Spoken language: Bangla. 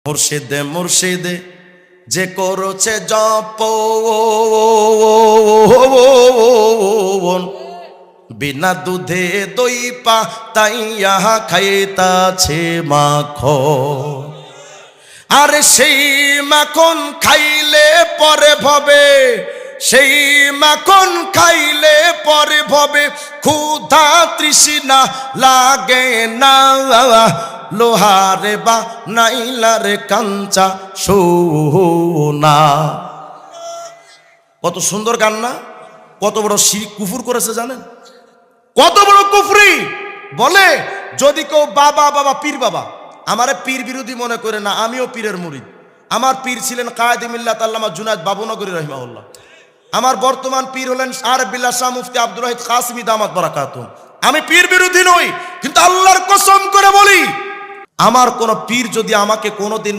মুর্শিদে মুর্শিদে যে করছে জপ বিনা দুধে দই পা তাইয়া খাইতাছে মাখন। আর সেই মাখন খাইলে পরে ভবে, সেই মাখন খাইলে পরে ভবে ক্ষুধা তৃষ্ণা লাগে না। লোহারে বা নাইলারে কাঞ্চা সোনা। কত সুন্দর গান না? কত বড় শিরক কুফর করেছে জানেন? কত বড় কুফরি! বলে যদি কেউ বাবা বাবা পীর বাবা, আমারে পীর বিরোধী মনে করে না, আমিও পীরের মুরিদ। আমার পীর ছিলেন কায়েদে মিল্লাত আল্লামা জুনায়েদ বাবুনগরী রাহিমাহুল্লাহ। আমার বর্তমান পীর হলেন শাহ বিল্লাহ শাহ মুফতি আব্দুর রহিদ কাসিমি দামাত বারাকাতুহু। আমি পীর বিরোধী নই, কিন্তু আল্লাহর কসম করে বলি, আমার কোন পীর যদি আমাকে কোনোদিন